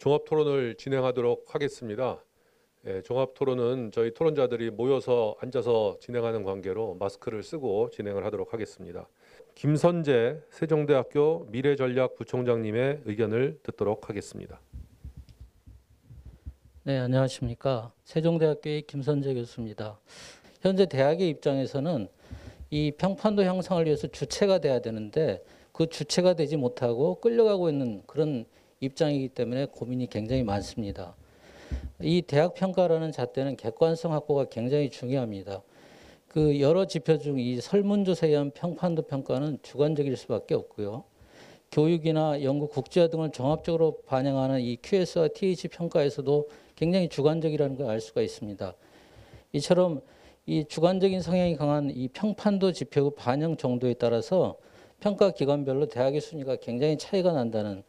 종합 토론을 진행하도록 하겠습니다. 종합 토론은 저희 토론자들이 모여서 앉아서 진행하는 관계로 마스크를 쓰고 진행을 하도록 하겠습니다. 김선재 세종대학교 미래전략부총장님의 의견을 듣도록 하겠습니다. 네, 안녕하십니까. 세종대학교의 김선재 교수입니다. 현재 대학의 입장에서는 이 평판도 향상을 위해서 주체가 돼야 되는데 그 주체가 되지 못하고 끌려가고 있는 그런 입장이기 때문에 고민이 굉장히 많습니다. 이 대학 평가라는 잣대는 객관성 확보가 굉장히 중요합니다. 그 여러 지표 중 이 설문조사에 의한 평판도 평가는 주관적일 수밖에 없고요. 교육이나 연구 국제화 등을 종합적으로 반영하는 이 QS와 TH 평가에서도 굉장히 주관적이라는 걸 알 수가 있습니다. 이처럼 이 주관적인 성향이 강한 이 평판도 지표 반영 정도에 따라서 평가 기관별로 대학의 순위가 굉장히 차이가 난다는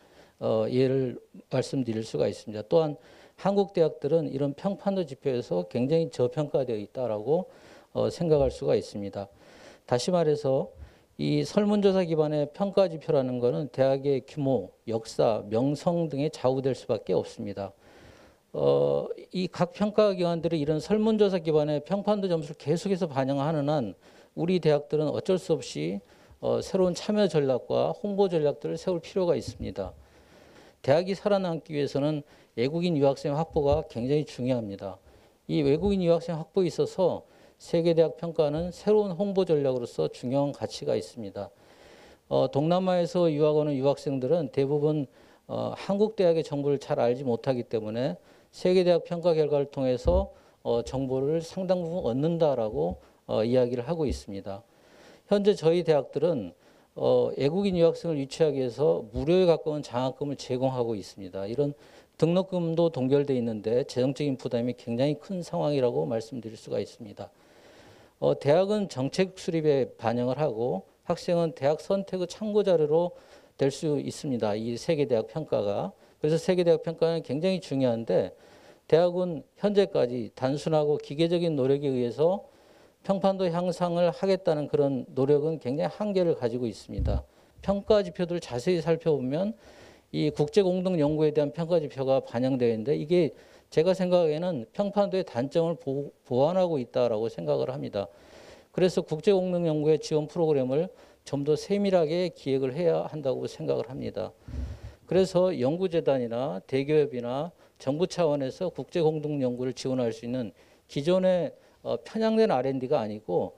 예를 말씀드릴 수가 있습니다. 또한 한국 대학들은 이런 평판도 지표에서 굉장히 저평가되어 있다라고 생각할 수가 있습니다. 다시 말해서 이 설문조사 기반의 평가 지표라는 것은 대학의 규모, 역사, 명성 등에 좌우될 수밖에 없습니다. 이 각 평가 기관들이 이런 설문조사 기반의 평판도 점수를 계속해서 반영하는 한 우리 대학들은 어쩔 수 없이 새로운 참여 전략과 홍보 전략들을 세울 필요가 있습니다. 대학이 살아남기 위해서는 외국인 유학생 확보가 굉장히 중요합니다. 이 외국인 유학생 확보에 있어서 세계대학 평가는 새로운 홍보 전략으로서 중요한 가치가 있습니다. 동남아에서 유학 오는 유학생들은 대부분 한국 대학의 정보를 잘 알지 못하기 때문에 세계대학 평가 결과를 통해서 정보를 상당 부분 얻는다라고 이야기를 하고 있습니다. 현재 저희 대학들은 외국인 유학생을 유치하기 위해서 무료에 가까운 장학금을 제공하고 있습니다. 이런 등록금도 동결되어 있는데 재정적인 부담이 굉장히 큰 상황이라고 말씀드릴 수가 있습니다. 대학은 정책 수립에 반영을 하고 학생은 대학 선택의 참고 자료로 될 수 있습니다. 이 세계대학 평가가. 그래서 세계대학 평가는 굉장히 중요한데 대학은 현재까지 단순하고 기계적인 노력에 의해서 평판도 향상을 하겠다는 그런 노력은 굉장히 한계를 가지고 있습니다. 평가 지표들을 자세히 살펴보면 이 국제공동연구에 대한 평가 지표가 반영되어 있는데 이게 제가 생각에는 평판도의 단점을 보완하고 있다고 생각을 합니다. 그래서 국제공동연구의 지원 프로그램을 좀 더 세밀하게 기획을 해야 한다고 생각을 합니다. 그래서 연구재단이나 대기업이나 정부 차원에서 국제공동연구를 지원할 수 있는 기존의 편향된 R&D가 아니고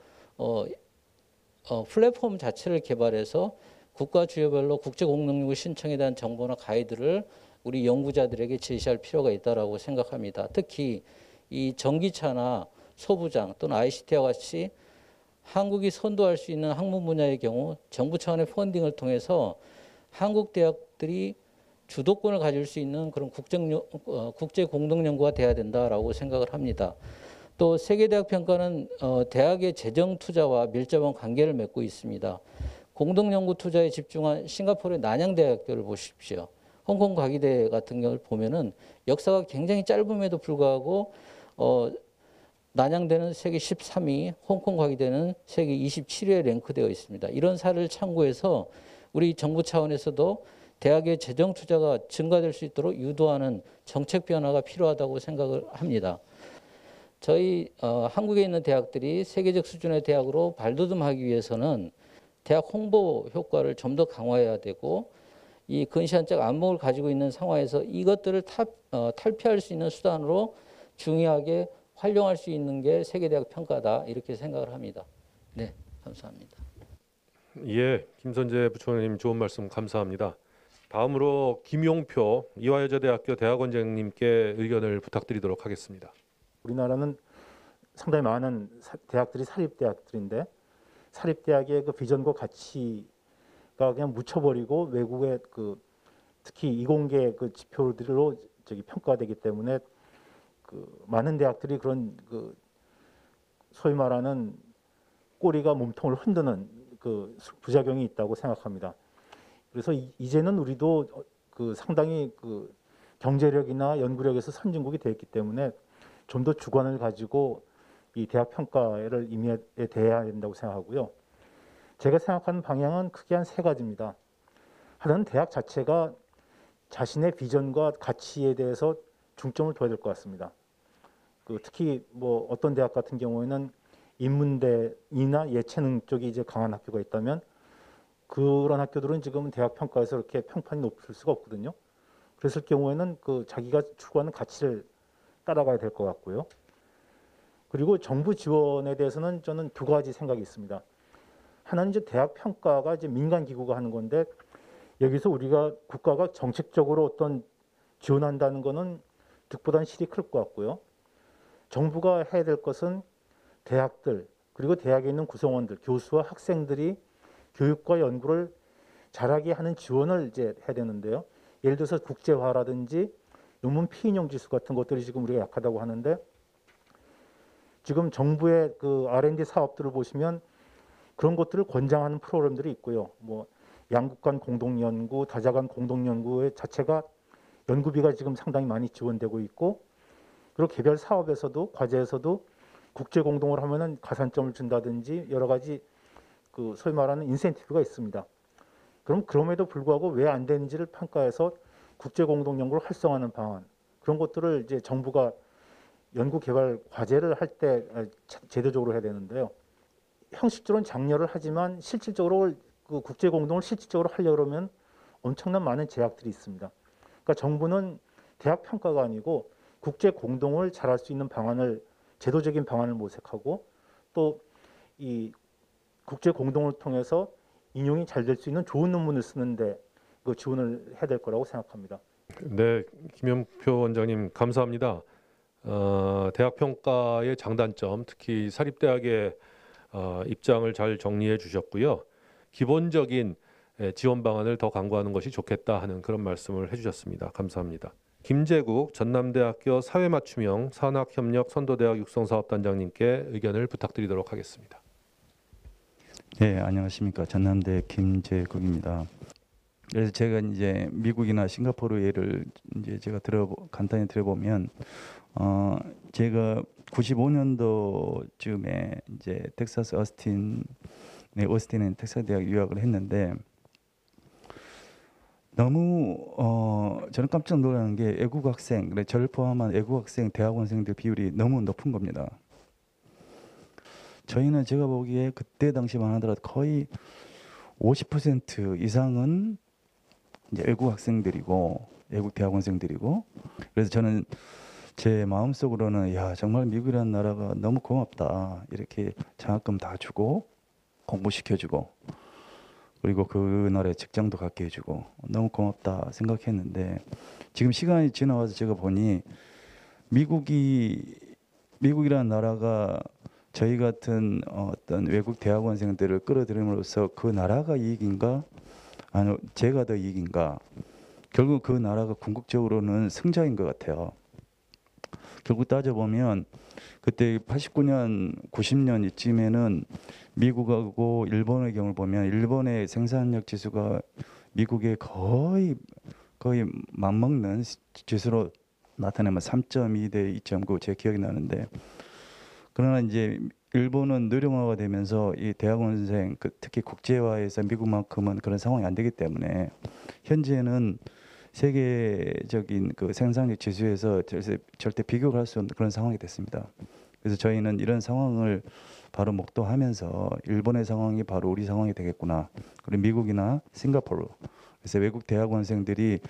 플랫폼 자체를 개발해서 국가 주요별로 국제공동연구 신청에 대한 정보나 가이드를 우리 연구자들에게 제시할 필요가 있다고 생각합니다. 특히 이 전기차나 소부장 또는 ICT와 같이 한국이 선도할 수 있는 학문 분야의 경우 정부 차원의 펀딩을 통해서 한국 대학들이 주도권을 가질 수 있는 그런 국제 공동 연구가 돼야 된다라고 생각을 합니다. 또 세계대학 평가는 대학의 재정 투자와 밀접한 관계를 맺고 있습니다. 공동 연구 투자에 집중한 싱가포르의 난양 대학들을 보십시오. 홍콩 과기대 같은 경우를 보면은 역사가 굉장히 짧음에도 불구하고 난양대는 세계 13위, 홍콩 과기대는 세계 27위에 랭크되어 있습니다. 이런 사례를 참고해서 우리 정부 차원에서도 대학의 재정 투자가 증가될 수 있도록 유도하는 정책 변화가 필요하다고 생각을 합니다. 저희 한국에 있는 대학들이 세계적 수준의 대학으로 발돋움하기 위해서는 대학 홍보 효과를 좀 더 강화해야 되고 이 근시안적 안목을 가지고 있는 상황에서 이것들을 탈피할 수 있는 수단으로 중요하게 활용할 수 있는 게 세계대학 평가다 이렇게 생각을 합니다. 네, 감사합니다. 예, 김선재 부총장님 좋은 말씀 감사합니다. 다음으로 김용표 이화여자대학교 대학원장님께 의견을 부탁드리도록 하겠습니다. 우리나라는 상당히 많은 대학들이 사립대학들인데 사립대학의 그 비전과 가치가 그냥 묻혀버리고 외국의 그 특히 이공계 그 지표들로 평가되기 때문에 그 많은 대학들이 그런 그 소위 말하는 꼬리가 몸통을 흔드는 그 부작용이 있다고 생각합니다. 그래서 이제는 우리도 그 상당히 그 경제력이나 연구력에서 선진국이 되었기 때문에 좀 더 주관을 가지고 이 대학 평가를 임의에 대해야 된다고 생각하고요. 제가 생각하는 방향은 크게 한 세 가지입니다. 하나는 대학 자체가 자신의 비전과 가치에 대해서 중점을 둬야 될 것 같습니다. 특히 뭐 어떤 대학 같은 경우에는 인문대이나 예체능 쪽이 이제 강한 학교가 있다면 그런 학교들은 지금 대학 평가에서 이렇게 평판이 높을 수가 없거든요. 그랬을 경우에는 자기가 추구하는 가치를 따라가야 될 것 같고요. 그리고 정부 지원에 대해서는 저는 두 가지 생각이 있습니다. 하나는 이제 대학 평가가 이제 민간 기구가 하는 건데 여기서 우리가 국가가 정책적으로 어떤 지원한다는 거는 득보다는 실이 클 것 같고요. 정부가 해야 될 것은 대학들 그리고 대학에 있는 구성원들, 교수와 학생들이 교육과 연구를 잘하게 하는 지원을 이제 해야 되는데요. 예를 들어서 국제화라든지 논문 피인용 지수 같은 것들이 지금 우리가 약하다고 하는데 지금 정부의 R&D 사업들을 보시면 그런 것들을 권장하는 프로그램들이 있고요. 뭐 양국 간 공동 연구, 다자 간 공동 연구의 자체가 연구비가 지금 상당히 많이 지원되고 있고 그리고 개별 사업에서도 과제에서도 국제 공동을 하면은 가산점을 준다든지 여러 가지 소위 말하는 인센티브가 있습니다. 그럼 그럼에도 불구하고 왜 안 되는지를 평가해서 국제 공동 연구를 활성화하는 방안 그런 것들을 이제 정부가 연구 개발 과제를 할 때 제도적으로 해야 되는데요. 형식적으로는 장려를 하지만 실질적으로 국제 공동을 실질적으로 하려고 그러면 엄청난 많은 제약들이 있습니다. 그러니까 정부는 대학 평가가 아니고 국제 공동을 잘할 수 있는 방안을 제도적인 방안을 모색하고 또 이 국제 공동을 통해서 인용이 잘 될 수 있는 좋은 논문을 쓰는데 지원을 해야 될 거라고 생각합니다. 네, 김영표 원장님 감사합니다. 대학 평가의 장단점, 특히 사립대학의 입장을 잘 정리해 주셨고요. 기본적인 지원 방안을 더 강구하는 것이 좋겠다 하는 그런 말씀을 해주셨습니다. 감사합니다. 김재국 전남대학교 사회맞춤형 산학협력 선도대학 육성사업단장님께 의견을 부탁드리도록 하겠습니다. 네, 안녕하십니까. 전남대 김재국입니다. 그래서 제가 이제 미국이나 싱가포르 예를 이제 제가 간단히 들어보면, 제가 95년도쯤에 이제 텍사스 오스틴에 텍사스 대학 유학을 했는데 너무 저는 깜짝 놀라는 게 애국 학생, 저를 포함한 애국 학생 대학원생들 비율이 너무 높은 겁니다. 저희는 제가 보기에 그때 당시만 하더라도 거의 50% 이상은 이제 외국 학생들이고 외국 대학원생들이고 그래서 저는 제 마음속으로는 야 정말 미국이라는 나라가 너무 고맙다 이렇게 장학금 다 주고 공부시켜주고 그리고 그 나라에 직장도 갖게 해주고 너무 고맙다 생각했는데 지금 시간이 지나와서 제가 보니 미국이라는 나라가 저희 같은 어떤 외국 대학원생들을 끌어들임으로써 그 나라가 이익인가? 아니 제가 더 이익인가? 결국 그 나라가 궁극적으로는 승자인 것 같아요. 결국 따져보면 그때 89년, 90년 이쯤에는 미국하고 일본의 경우를 보면 일본의 생산력 지수가 미국에 거의 맞먹는 지수로 나타내면 3.2 대 2.9 제 기억이 나는데 그러나 이제 일본은 노령화가 되면서 이 대학원생 특히 국제화에서 미국만큼은 그런 상황이 안 되기 때문에 현재는 세계적인 그 생산력 지수에서 절대 비교를 할 수 없는 그런 상황이 됐습니다. 그래서 저희는 이런 상황을 바로 목도하면서 일본의 상황이 바로 우리 상황이 되겠구나. 그리고 미국이나 싱가포르 그래서 외국 대학원생들이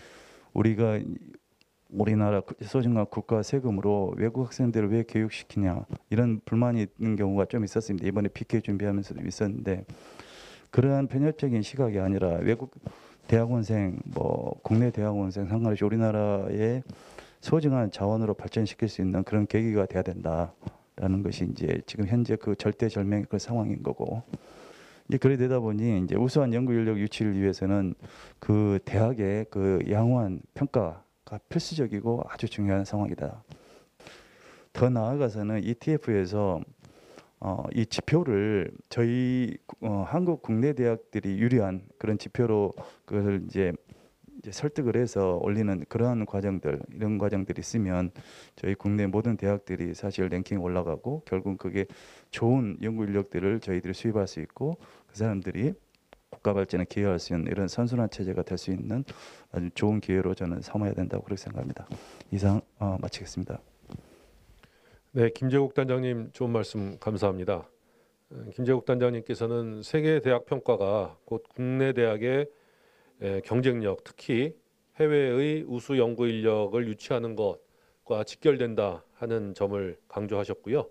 우리나라 소중한 국가 세금으로 외국 학생들을 왜 교육시키냐 이런 불만이 있는 경우가 좀 있었습니다. 이번에 PK 준비하면서도 있었는데 그러한 편협적인 시각이 아니라 외국 대학원생 국내 대학원생 상관없이 우리나라의 소중한 자원으로 발전시킬 수 있는 그런 계기가 돼야 된다라는 것이 이제 지금 현재 그 절대절명의 그런 상황인 거고 이제 그래 되다 보니 이제 우수한 연구 인력 유치를 위해서는 그 대학의 그 양호한 평가가 필수적이고 아주 중요한 상황이다. 더 나아가서는 ETF에서 이 지표를 저희 한국 국내 대학들이 유리한 그런 지표로 그걸 이제 설득을 해서 올리는 그러한 이런 과정들이 있으면 저희 국내 모든 대학들이 사실 랭킹이 올라가고 결국 그게 좋은 연구 인력들을 저희들이 수입할 수 있고 그 사람들이 국가 발전에 기여할 수 있는 이런 선순환 체제가 될 수 있는 아주 좋은 기회로 저는 삼아야 된다고 그렇게 생각합니다. 이상 마치겠습니다. 네, 김재국 단장님 좋은 말씀 감사합니다. 김재국 단장님께서는 세계 대학 평가가 곧 국내 대학의 경쟁력, 특히 해외의 우수 연구 인력을 유치하는 것과 직결된다 하는 점을 강조하셨고요.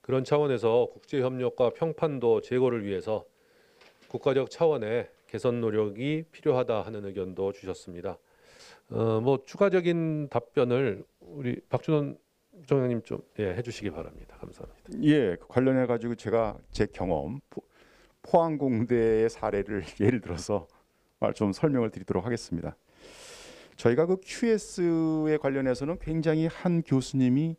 그런 차원에서 국제 협력과 평판도 제고를 위해서 국가적 차원의 개선 노력이 필요하다 하는 의견도 주셨습니다. 뭐 추가적인 답변을 우리 박준원 부총장님 좀 해주시기 바랍니다. 감사합니다. 예, 관련해 가지고 제가 제 경험 포항공대의 사례를 예를 들어서 좀 설명을 드리도록 하겠습니다. 저희가 그 QS에 관련해서는 굉장히 한 교수님이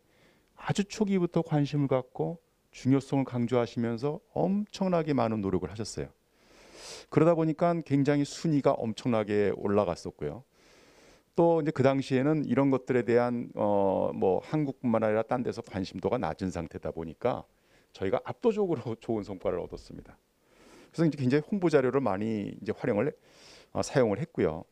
아주 초기부터 관심을 갖고 중요성을 강조하시면서 엄청나게 많은 노력을 하셨어요. 그러다 보니까 굉장히 순위가 엄청나게 올라갔었고요. 또 이제 그 당시에는 이런 것들에 대한 뭐 한국뿐만 아니라 딴 데서 관심도가 낮은 상태다 보니까 저희가 압도적으로 좋은 성과를 얻었습니다. 그래서 이제 굉장히 홍보 자료를 많이 이제 사용을 했고요.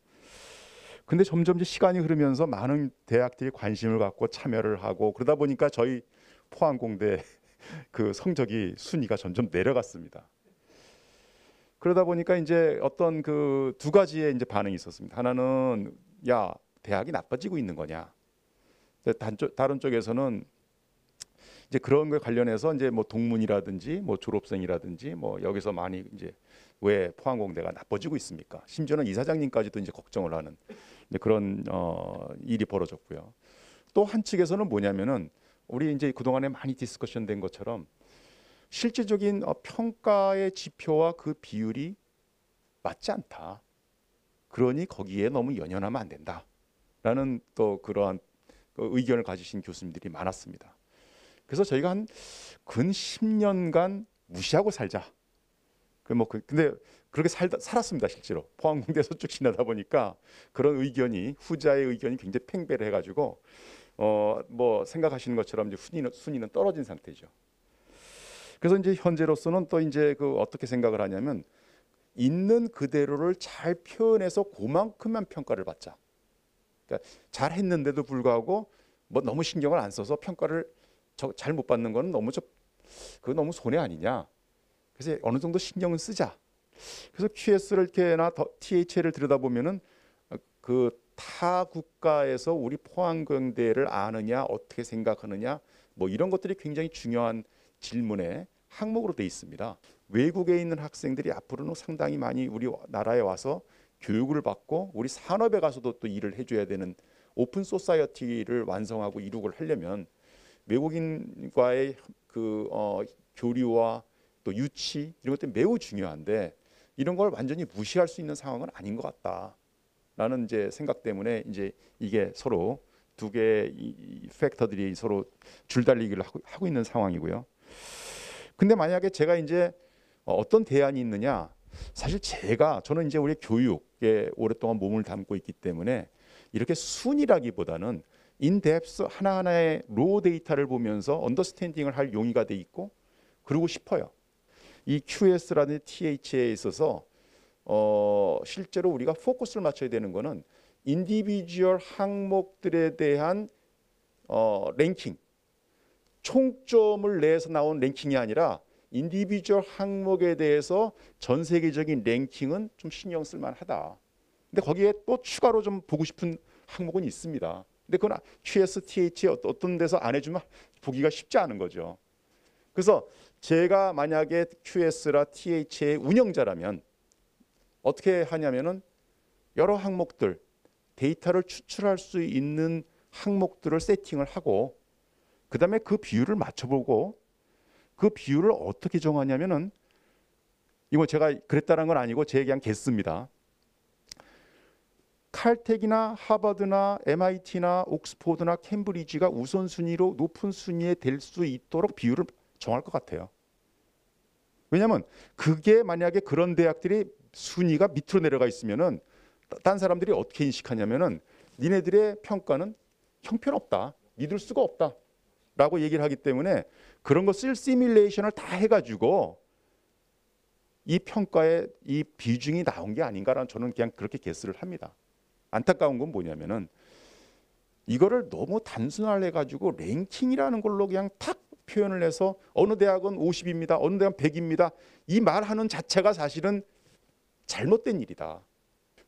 근데 점점 이제 시간이 흐르면서 많은 대학들이 관심을 갖고 참여를 하고 그러다 보니까 저희 포항공대 그 성적이 순위가 점점 내려갔습니다. 그러다 보니까 이제 어떤 그 두 가지의 이제 반응이 있었습니다. 하나는 야, 대학이 나빠지고 있는 거냐. 다른 쪽에서는 이제 그런 거에 관련해서 이제 뭐 동문이라든지 뭐 졸업생이라든지 뭐 여기서 많이 이제 왜 포항공대가 나빠지고 있습니까? 심지어는 이사장님까지도 이제 걱정을 하는 이제 그런 일이 벌어졌고요. 또 한 측에서는 뭐냐면은 우리 이제 그동안에 많이 디스커션된 것처럼 실질적인 평가의 지표와 그 비율이 맞지 않다. 그러니 거기에 너무 연연하면 안 된다라는 또 그러한 의견을 가지신 교수님들이 많았습니다. 그래서 저희가 한 근 10년간 무시하고 살자. 근데 그렇게 살았습니다. 실제로 포항공대에서 쭉 지나다 보니까 그런 의견이 후자의 의견이 굉장히 팽배를 해가지고 뭐 생각하시는 것처럼 이제 순위는 떨어진 상태죠. 그래서 이제 현재로서는 또 이제 그 어떻게 생각을 하냐면 있는 그대로를 잘 표현해서 그만큼만 평가를 받자. 그러니까 잘 했는데도 불구하고 뭐 너무 신경을 안 써서 평가를 잘 못 받는 건 그거 너무 손해 아니냐. 그래서 어느 정도 신경을 쓰자. 그래서 QS를 이렇게나 THL을 들여다보면은 그 타 국가에서 우리 포항공대를 아느냐, 어떻게 생각하느냐, 뭐 이런 것들이 굉장히 중요한 질문의 항목으로 돼 있습니다. 외국에 있는 학생들이 앞으로는 상당히 많이 우리 나라에 와서 교육을 받고 우리 산업에 가서도 또 일을 해줘야 되는 오픈 소사이어티를 완성하고 이룩을 하려면 외국인과의 그 교류와 또 유치 이런 것들이 매우 중요한데 이런 걸 완전히 무시할 수 있는 상황은 아닌 것 같다라는 이제 생각 때문에 이제 이게 서로 두 개의 이 팩터들이 서로 줄달리기를 하고 있는 상황이고요. 근데 만약에 제가 이제 어떤 대안이 있느냐? 사실 저는 이제 우리 교육에 오랫동안 몸을 담고 있기 때문에 이렇게 순위라기보다는 인덱스 하나하나의 로 데이터를 보면서 언더스탠딩을 할 용의가 돼 있고 그러고 싶어요. 이 QS라든지 TH에 있어서 실제로 우리가 포커스를 맞춰야 되는 거는 인디비주얼 항목들에 대한 랭킹, 총점을 내서 나온 랭킹이 아니라 인디비주얼 항목에 대해서 전 세계적인 랭킹은 좀 신경 쓸 만하다. 근데 거기에 또 추가로 좀 보고 싶은 항목은 있습니다. 근데 그건 QS, TH 어떤 데서 안 해주면 보기가 쉽지 않은 거죠. 그래서 제가 만약에 QS라 TH의 운영자라면 어떻게 하냐면은 여러 항목들 데이터를 추출할 수 있는 항목들을 세팅을 하고 그 다음에 그 비율을 맞춰보고 그 비율을 어떻게 정하냐면은 이거 제가 그랬다는 건 아니고 제 그냥 개수입니다. 칼텍이나 하버드나 MIT나 옥스포드나 캠브리지가 우선순위로 높은 순위에 될 수 있도록 비율을 정할 것 같아요. 왜냐하면 그게 만약에 그런 대학들이 순위가 밑으로 내려가 있으면은 딴 사람들이 어떻게 인식하냐면은 니네들의 평가는 형편없다, 믿을 수가 없다라고 얘기를 하기 때문에 그런 거 시뮬레이션을 다 해가지고 이 평가에 이 비중이 나온 게 아닌가라는 저는 그냥 그렇게 개수를 합니다. 안타까운 건 뭐냐면은 이거를 너무 단순화해 가지고 랭킹이라는 걸로 그냥 탁 표현을 해서 어느 대학은 50입니다. 어느 대학은 100입니다. 이 말하는 자체가 사실은 잘못된 일이다.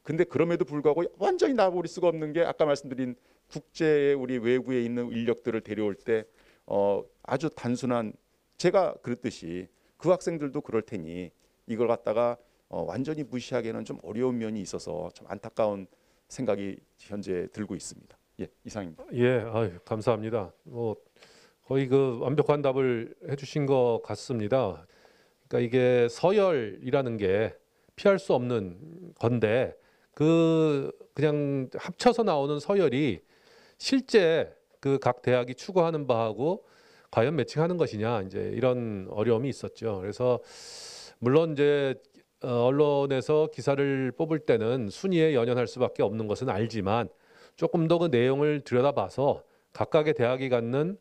근데 그럼에도 불구하고 완전히 놔버릴 수가 없는 게 아까 말씀드린 국제 우리 외국에 있는 인력들을 데려올 때 아주 단순한 제가 그랬듯이 그 학생들도 그럴 테니 이걸 갖다가 완전히 무시하기에는 좀 어려운 면이 있어서 참 안타까운 생각이 현재 들고 있습니다. 예, 이상입니다. 예, 아유, 감사합니다. 거의 그 완벽한 답을 해주신 것 같습니다. 그러니까 이게 서열이라는 게 피할 수 없는 건데 그냥 합쳐서 나오는 서열이 실제 그 각 대학이 추구하는 바하고 과연 매칭하는 것이냐 이제 이런 어려움이 있었죠. 그래서 물론 이제 언론에서 기사를 뽑을 때는 순위에 연연할 수밖에 없는 것은 알지만 조금 더 그 내용을 들여다봐서 각각의 대학이 갖는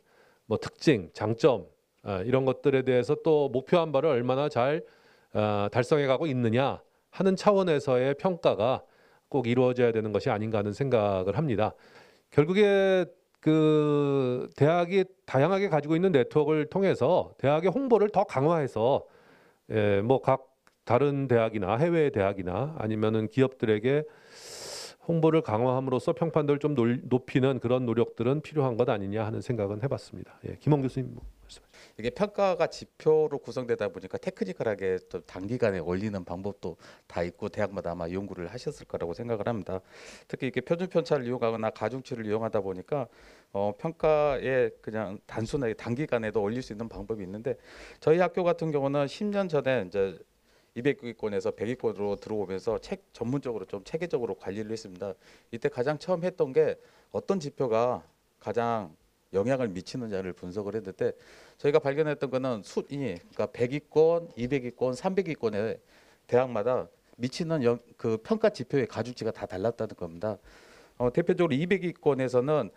뭐 특징, 장점 이런 것들에 대해서 또 목표한 바를 얼마나 잘 달성해가고 있느냐 하는 차원에서의 평가가 꼭 이루어져야 되는 것이 아닌가 하는 생각을 합니다. 결국에 그 대학이 다양하게 가지고 있는 네트워크를 통해서 대학의 홍보를 더 강화해서 뭐 각 다른 대학이나 해외 대학이나 아니면은 기업들에게 홍보를 강화함으로써 평판도를 좀 높이는 그런 노력들은 필요한 것 아니냐 하는 생각은 해봤습니다. 예, 김홍 교수님 말씀하시죠. 이게 평가가 지표로 구성되다 보니까 테크니컬하게 또 단기간에 올리는 방법도 다 있고 대학마다 아마 연구를 하셨을 거라고 생각을 합니다. 특히 이렇게 표준 편차를 이용하거나 가중치를 이용하다 보니까 평가에 그냥 단순하게 단기간에도 올릴 수 있는 방법이 있는데 저희 학교 같은 경우는 10년 전에 이제 200위권에서 100위권으로 들어오면서 전문적으로 좀 체계적으로 관리를 했습니다. 이때 가장 처음 했던 게 어떤 지표가 가장 영향을 미치느냐를 분석을 했는데 저희가 발견했던 거는 그러니까 100위권, 200위권, 300위권의 대학마다 미치는 그 평가 지표의 가중치가 다 달랐다는 겁니다. 대표적으로 200위권에서는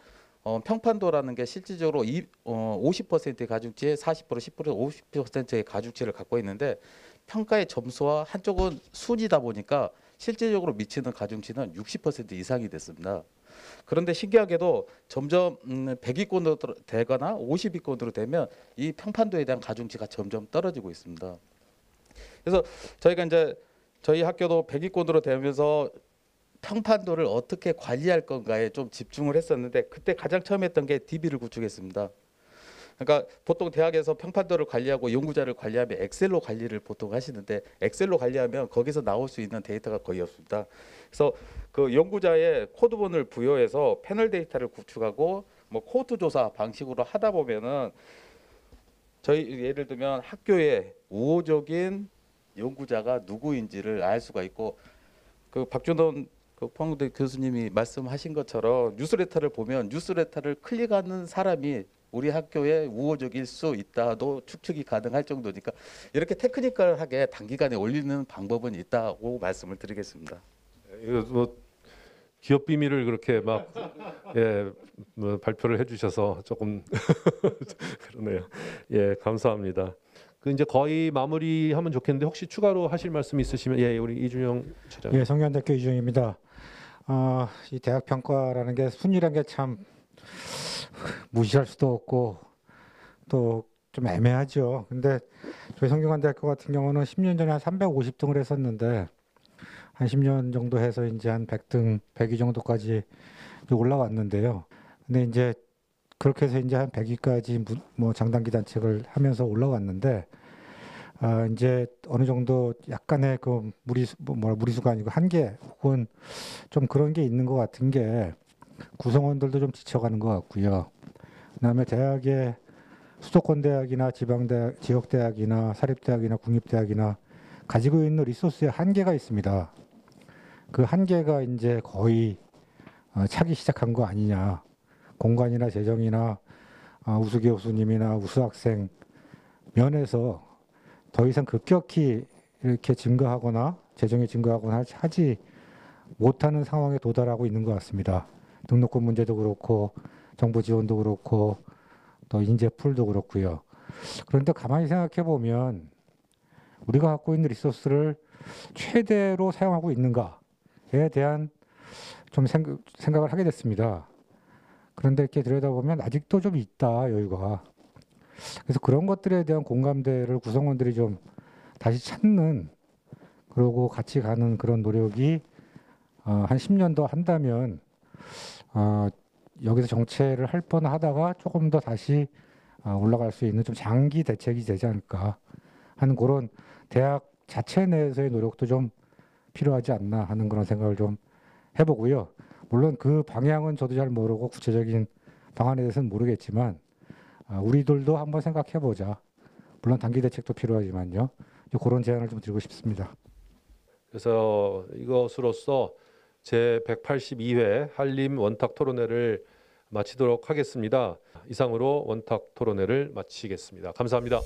평판도라는 게 실질적으로 50%의 가중치에 40%, 10%, 50%의 가중치를 갖고 있는데 평가의 점수와 한쪽은 순이다 보니까 실질적으로 미치는 가중치는 60% 이상이 됐습니다. 그런데 신기하게도 점점 100위권으로 되거나 50위권으로 되면 이 평판도에 대한 가중치가 점점 떨어지고 있습니다. 그래서 저희가 이제 저희 학교도 100위권으로 되면서 평판도를 어떻게 관리할 건가에 좀 집중을 했었는데 그때 가장 처음 했던 게 DB를 구축했습니다. 그러니까 보통 대학에서 평판도를 관리하고 연구자를 관리하면 엑셀로 관리를 보통 하시는데 엑셀로 관리하면 거기서 나올 수 있는 데이터가 거의 없습니다. 그래서 그 연구자의 코드본을 부여해서 패널 데이터를 구축하고 뭐 코호트 조사 방식으로 하다 보면은 저희 예를 들면 학교에 우호적인 연구자가 누구인지를 알 수가 있고 그 박준원 그 포항대 교수님이 말씀하신 것처럼 뉴스레터를 보면 뉴스레터를 클릭하는 사람이 우리 학교에 우호적일 수 있다도 추측이 가능할 정도니까 이렇게 테크니컬하게 단기간에 올리는 방법은 있다고 말씀을 드리겠습니다. 이거 뭐 기업 비밀을 그렇게 막 뭐 발표를 해주셔서 조금 그러네요. 예, 감사합니다. 그 이제 거의 마무리하면 좋겠는데 혹시 추가로 하실 말씀 있으시면 예, 우리 이준영 차장. 예, 성균관대학교 이준영입니다. 이 대학 평가라는 게 순위라는 게 참 무시할 수도 없고 또 좀 애매하죠. 근데 저희 성균관대학교 같은 경우는 10년 전에 한 350등을 했었는데 한 10년 정도 해서 이제 한 100등, 100위 정도까지 올라왔는데요. 근데 이제 그렇게 해서 이제 한 100위까지 뭐 장단기 단책을 하면서 올라왔는데 이제 어느 정도 약간의 그 무리수가 아니고 한계 혹은 좀 그런 게 있는 것 같은 게 구성원들도 좀 지쳐가는 것 같고요. 그다음에 대학의 수도권 대학이나 지방대학, 지역대학이나 사립대학이나 국립대학이나 가지고 있는 리소스의 한계가 있습니다. 그 한계가 이제 거의 차기 시작한 거 아니냐. 공간이나 재정이나 우수 교수님이나 우수 학생 면에서 더 이상 급격히 이렇게 증가하거나 재정이 증가하거나 하지 못하는 상황에 도달하고 있는 것 같습니다. 등록금 문제도 그렇고 정부 지원도 그렇고 또 인재 풀도 그렇고요. 그런데 가만히 생각해 보면 우리가 갖고 있는 리소스를 최대로 사용하고 있는가에 대한 좀 생각을 하게 됐습니다. 그런데 이렇게 들여다보면 아직도 좀 있다, 여유가. 그래서 그런 것들에 대한 공감대를 구성원들이 좀 다시 찾는, 그러고 같이 가는 그런 노력이 한 10년 더 한다면 여기서 정체를 할 뻔하다가 조금 더 다시 올라갈 수 있는 좀 장기 대책이 되지 않을까 하는 그런 대학 자체 내에서의 노력도 좀 필요하지 않나 하는 그런 생각을 좀 해보고요. 물론 그 방향은 저도 잘 모르고 구체적인 방안에 대해서는 모르겠지만 우리들도 한번 생각해보자. 물론 단기 대책도 필요하지만요. 그런 제안을 좀 드리고 싶습니다. 그래서 이것으로써 제 182회 한림 원탁 토론회를 마치도록 하겠습니다. 이상으로 원탁 토론회를 마치겠습니다. 감사합니다.